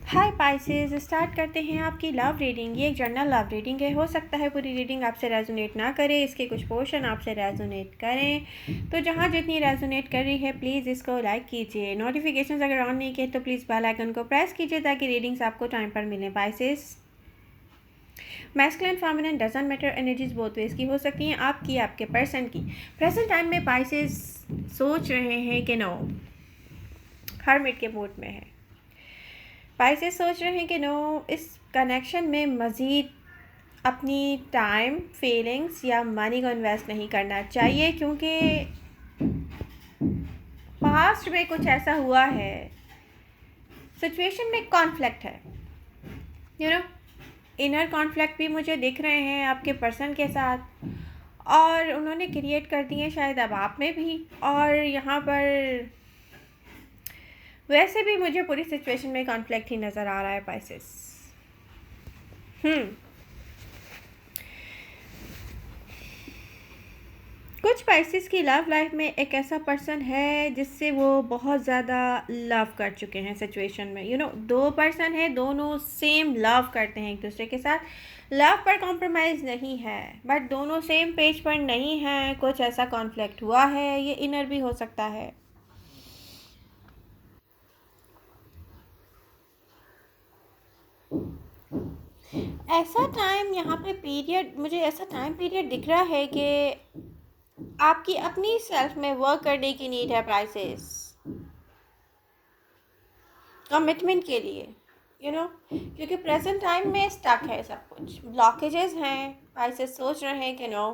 हाय Pisces, start करते हैं आपकी लव रीडिंग। ये एक जनरल लव रीडिंग है। हो सकता है पूरी रीडिंग आपसे रेजोनेट ना करे, इसके कुछ पोर्शन आपसे रेजोनेट करें। तो जहाँ जितनी रेजोनेट कर रही है प्लीज़ इसको लाइक कीजिए। नोटिफिकेशंस अगर ऑन नहीं किए तो प्लीज़ बेल आइकन को प्रेस कीजिए ताकि रीडिंग्स आपको टाइम पर मिलें। Pisces, masculine feminine doesn't matter, energies both ways की हो सकती हैं, आपकी, आपके पर्सन की। प्रेजेंट टाइम में पाइसेस सोच रहे हैं कि नो, हर्मिट के मूड में है। पाइसेस सोच रहे हैं कि नो, इस कनेक्शन में मज़ीद अपनी टाइम, फीलिंग्स या मनी को इन्वेस्ट नहीं करना चाहिए, क्योंकि पास्ट में कुछ ऐसा हुआ है, सिचुएशन में कॉन्फ्लिक्ट है। इनर कॉन्फ्लिक्ट भी मुझे दिख रहे हैं आपके पर्सन के साथ, और उन्होंने क्रिएट कर दिए शायद अब आप में भी। और यहाँ पर वैसे भी मुझे पूरी सिचुएशन में कॉन्फ्लिक्ट ही नज़र आ रहा है पाइसेस। कुछ पाइसेस की लव लाइफ में एक ऐसा पर्सन है जिससे वो बहुत ज़्यादा लव कर चुके हैं सिचुएशन में। दो पर्सन है, दोनों सेम लव करते हैं एक दूसरे के साथ। लव पर कॉम्प्रोमाइज़ नहीं है, बट दोनों सेम पेज पर नहीं है। कुछ ऐसा कॉन्फ्लिक्ट हुआ है, ये इनर भी हो सकता है। ऐसा टाइम यहाँ पे पीरियड, मुझे ऐसा टाइम पीरियड दिख रहा है कि आपकी अपनी सेल्फ में वर्क करने की नीड है पाइसेस, कमिटमेंट के लिए। क्योंकि प्रेजेंट टाइम में स्टक है, सब कुछ ब्लॉकेजेस हैं। पाइसेस सोच रहे हैं कि no,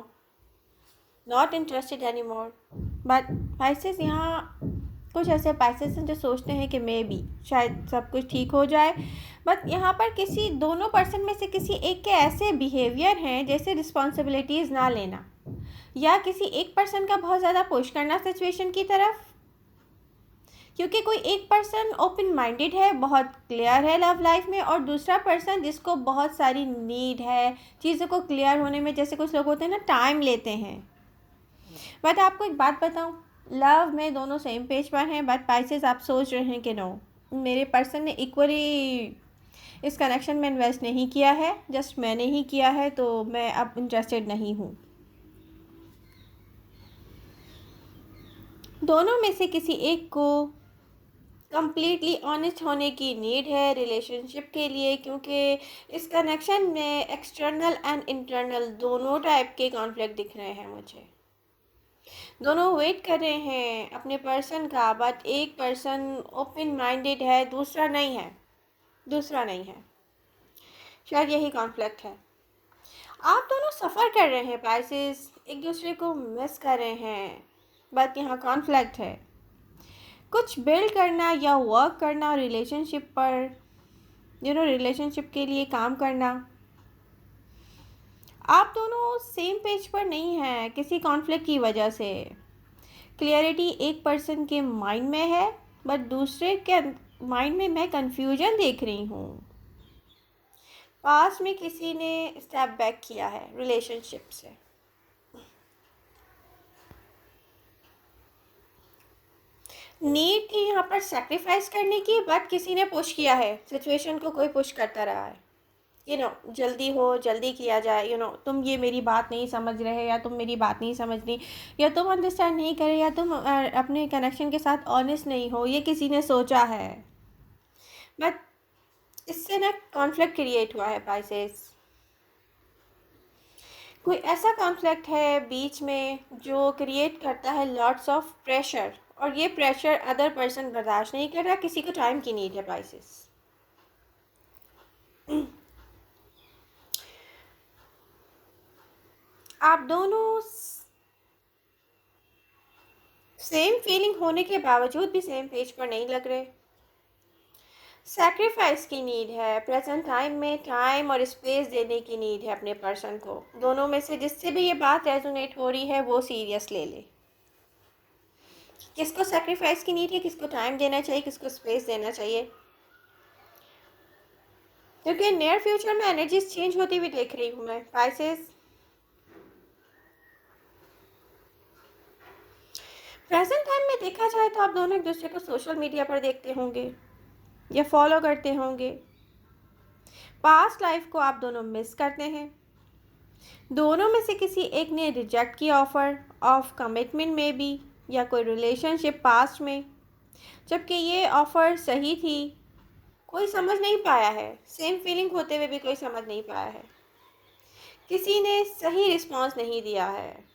not interested any more. But pieces, यहाँ कुछ ऐसे पाइसेस हैं जो सोचते हैं कि मे बी शायद सब कुछ ठीक हो जाए। बट यहाँ पर किसी दोनों पर्सन में से किसी एक के ऐसे बिहेवियर हैं जैसे रिस्पॉन्सिबिलिटीज़ ना लेना, या किसी एक पर्सन का बहुत ज़्यादा पुश करना सिचुएशन की तरफ। क्योंकि कोई एक पर्सन ओपन माइंडेड है, बहुत क्लियर है लव लाइफ में, और दूसरा पर्सन जिसको बहुत सारी नीड है चीज़ों को क्लियर होने में। जैसे कुछ लोग होते हैं ना, टाइम लेते हैं। बट आपको एक बात बताऊं, लव में दोनों सेम पेज पर हैं। बट पाइसेस, आप सोच रहे हैं कि नो, मेरे पर्सन ने इक्वली इस कनेक्शन में इन्वेस्ट नहीं किया है, जस्ट मैंने ही किया है, तो मैं अब इंटरेस्टेड नहीं हूँ। दोनों में से किसी एक को कंप्लीटली ऑनेस्ट होने की नीड है रिलेशनशिप के लिए, क्योंकि इस कनेक्शन में एक्सटर्नल एंड इंटरनल दोनों टाइप के कॉन्फ्लिक्ट दिख रहे हैं मुझे। दोनों वेट कर रहे हैं अपने पर्सन का, बट एक पर्सन ओपन माइंडेड है, दूसरा नहीं है। शायद यही कॉन्फ्लिक्ट है। आप दोनों सफ़र कर रहे हैं पाइसेस, एक दूसरे को मिस कर रहे हैं, बट यहाँ कॉन्फ्लिक्ट है। कुछ बिल्ड करना या वर्क करना रिलेशनशिप पर, रिलेशनशिप के लिए काम करना। आप दोनों सेम पेज पर नहीं हैं किसी कॉन्फ्लिक्ट की वजह से। क्लियरिटी एक पर्सन के माइंड में है, बट दूसरे के माइंड में मैं कंफ्यूजन देख रही हूँ। पास्ट में किसी ने स्टेप बैक किया है रिलेशनशिप से। नीड थी यहाँ पर सेक्रीफाइस करने की, बट किसी ने पुश किया है सिचुएशन को, कोई पुश करता रहा है। जल्दी हो, जल्दी किया जाए। तुम ये मेरी बात नहीं समझ रहे, या तुम मेरी बात नहीं समझ रही, या तुम अंडरस्टैंड नहीं कर रहे, या तुम अपने कनेक्शन के साथ ऑनेस्ट नहीं हो, ये किसी ने सोचा है। बट इससे ना कॉन्फ्लिक्ट क्रिएट हुआ है पाइसेस। कोई ऐसा कॉन्फ्लिक्ट है बीच में जो क्रिएट करता है लॉट्स ऑफ प्रेशर, और ये प्रेशर अदर पर्सन बर्दाश्त नहीं कर रहा। किसी को टाइम की नीड है पाइसेस। आप दोनों सेम फीलिंग होने के बावजूद भी सेम पेज पर नहीं लग रहे। सैक्रिफाइस की नीड है प्रेजेंट टाइम में, टाइम और स्पेस देने की नीड है अपने पर्सन को। दोनों में से जिससे भी ये बात रेजोनेट हो रही है वो सीरियस ले ले। किसको सैक्रिफाइस की नीड है, किसको टाइम देना चाहिए, किसको स्पेस देना चाहिए। क्योंकि नियर फ्यूचर में एनर्जीज चेंज होती हुई देख रही हूँ मैं पाइसेस। प्रेजेंट टाइम में देखा जाए तो आप दोनों एक दूसरे को सोशल मीडिया पर देखते होंगे। या फॉलो करते होंगे। पास्ट लाइफ को आप दोनों मिस करते हैं। दोनों में से किसी एक ने रिजेक्ट किया ऑफ़र ऑफ कमिटमेंट में भी, या कोई रिलेशनशिप पास्ट में, जबकि ये ऑफ़र सही थी। कोई समझ नहीं पाया है, सेम फीलिंग होते हुए भी कोई समझ नहीं पाया है। किसी ने सही रिस्पॉन्स नहीं दिया है।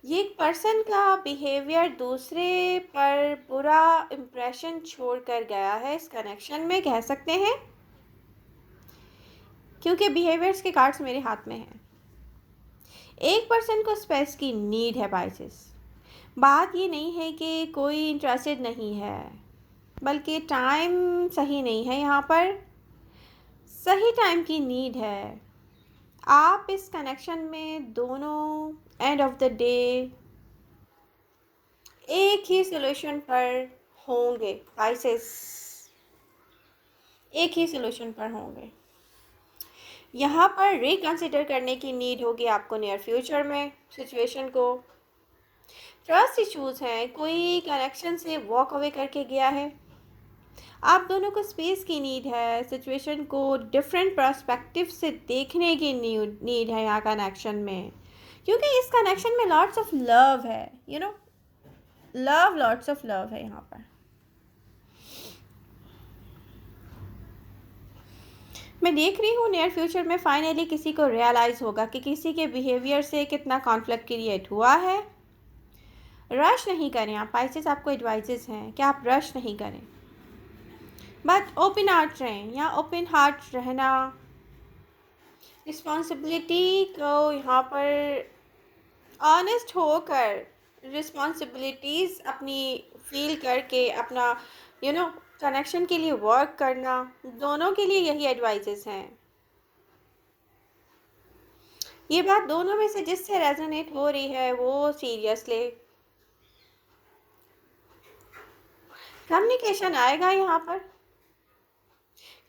ये एक पर्सन का बिहेवियर दूसरे पर बुरा इम्प्रेशन छोड़ कर गया है इस कनेक्शन में, कह सकते हैं, क्योंकि बिहेवियर्स के कार्ड्स मेरे हाथ में हैं। एक पर्सन को स्पेस की नीड है पाइसेस। बात ये नहीं है कि कोई इंटरेस्टेड नहीं है, बल्कि टाइम सही नहीं है। यहाँ पर सही टाइम की नीड है। आप इस कनेक्शन में दोनों एंड ऑफ द डे एक ही सोल्यूशन पर होंगे पाइसेस, एक ही सोल्यूशन पर होंगे। यहाँ पर रिकंसिडर करने की नीड होगी आपको नियर फ्यूचर में सिचुएशन को। ट्रस्ट इश्यूज हैं, कोई कनेक्शन से वॉक अवे करके गया है। आप दोनों को स्पेस की नीड है, सिचुएशन को डिफरेंट पर्सपेक्टिव से देखने की नीड है यहाँ कनेक्शन में, क्योंकि इस कनेक्शन में लॉट्स ऑफ लव है, you know, love, lots of love है यहाँ पर। मैं देख रही हूँ नियर फ्यूचर में फाइनली किसी को रियलाइज़ होगा कि किसी के बिहेवियर से कितना कॉन्फ्लिक्ट क्रिएट हुआ है। रश नहीं करें आप पाइसेस, आपको एडवाइजेस हैं कि आप रश नहीं करें, बट ओपन हार्ट रहें। या ओपन हार्ट रहना, रिस्पॉन्सिबिलिटी को यहाँ पर ऑनेस्ट होकर रिस्पॉन्सिबिलिटीज़ अपनी फील करके अपना कनेक्शन के लिए वर्क करना, दोनों के लिए यही एडवाइजेस हैं। ये बात दोनों में से जिससे रेजोनेट हो रही है वो सीरियस ले। कम्युनिकेशन आएगा यहाँ पर।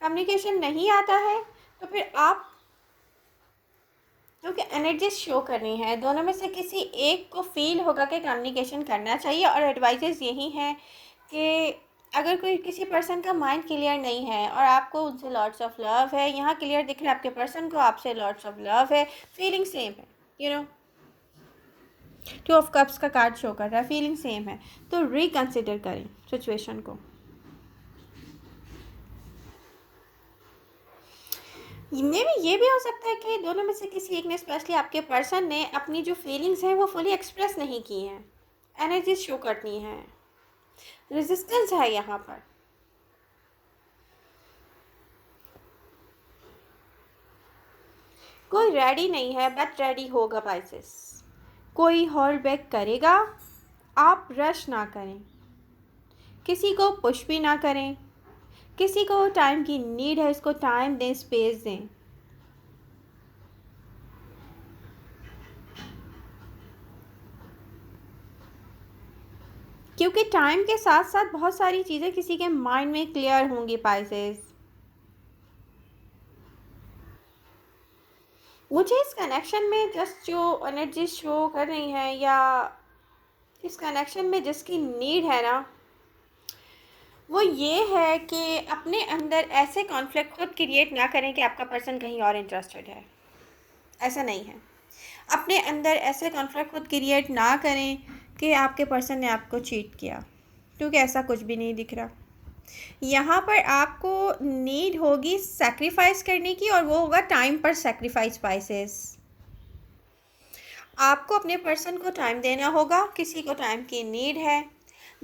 कम्युनिकेशन नहीं आता है तो फिर आप, क्योंकि एनर्जी शो करनी है, दोनों में से किसी एक को फील होगा कि कम्युनिकेशन करना चाहिए। और एडवाइजेस यही हैं कि अगर कोई किसी पर्सन का माइंड क्लियर नहीं है और आपको उनसे लॉट्स ऑफ लव है, यहाँ क्लियर दिख रहा है आपके पर्सन को आपसे लॉट्स ऑफ लव है, फीलिंग सेम है, टू ऑफ कप्स का कार्ड शो कर रहा है, फीलिंग सेम है, तो रिकंसिडर करें सिचुएशन को। मे भी ये भी हो सकता है कि दोनों में से किसी एक ने, स्पेशली आपके पर्सन ने, अपनी जो फीलिंग्स हैं वो फुली एक्सप्रेस नहीं की हैं, एनर्जी शो करनी है, रेजिस्टेंस है यहाँ पर। कोई रेडी नहीं है बट रेडी होगा पाइसेस। कोई होल्ड बैक करेगा, आप रश ना करें, किसी को पुश भी ना करें। किसी को टाइम की नीड है, इसको टाइम दें, स्पेस दें। क्योंकि टाइम के साथ साथ बहुत सारी चीज़ें किसी के माइंड में क्लियर होंगी पाइसेस। मुझे इस कनेक्शन में जस्ट जो एनर्जी शो कर रही है, या इस कनेक्शन में जिसकी नीड है ना, वो ये है कि अपने अंदर ऐसे कॉन्फ्लिक्ट खुद क्रिएट ना करें कि आपका पर्सन कहीं और इंटरेस्टेड है। ऐसा नहीं है। अपने अंदर ऐसे कॉन्फ्लिक्ट खुद क्रिएट ना करें कि आपके पर्सन ने आपको चीट किया, क्योंकि ऐसा कुछ भी नहीं दिख रहा। यहाँ पर आपको नीड होगी सैक्रिफाइस करने की, और वो होगा टाइम पर सैक्रिफाइस पाइसेस। आपको अपने पर्सन को टाइम देना होगा, किसी को टाइम की नीड है।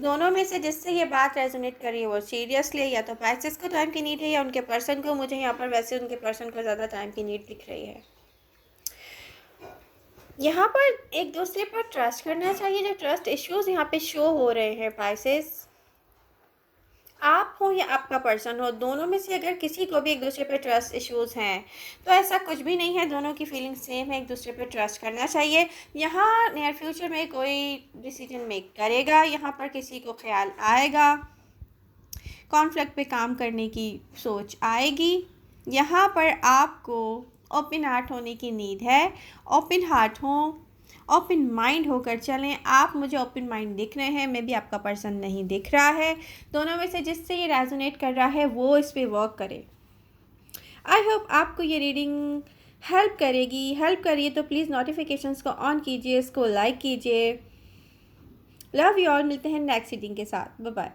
दोनों में से जिससे ये बात रेजोनेट कर रही है वो सीरियसली, या तो पाइसेस को टाइम की नीड है या उनके पर्सन को। मुझे यहाँ पर वैसे उनके पर्सन को ज़्यादा टाइम की नीड दिख रही है। यहाँ पर एक दूसरे पर ट्रस्ट करना चाहिए। जो ट्रस्ट इश्यूज यहाँ पे शो हो रहे हैं पाइसेस, आप हो या आपका पर्सन हो, दोनों में से अगर किसी को भी एक दूसरे पे ट्रस्ट इश्यूज हैं तो ऐसा कुछ भी नहीं है, दोनों की फीलिंग सेम है, एक दूसरे पे ट्रस्ट करना चाहिए। यहाँ नियर फ्यूचर में कोई डिसीजन मेक करेगा, यहाँ पर किसी को ख्याल आएगा, कॉन्फ्लिक्ट पे काम करने की सोच आएगी। यहाँ पर आपको ओपन हार्ट होने की नीड है। ओपन हार्ट हो, ओपन माइंड होकर चलें। आप मुझे ओपन माइंड दिख रहे हैं, मैं भी आपका पर्सन नहीं दिख रहा है। दोनों में से जिससे ये रेजोनेट कर रहा है वो इस पर वर्क करे। आई होप आपको ये रीडिंग हेल्प करेगी। हेल्प करिए तो प्लीज़ नोटिफिकेशंस को ऑन कीजिए, इसको लाइक कीजिए। Love you all. मिलते हैं नेक्स्ट रीडिंग के साथ। Bye bye.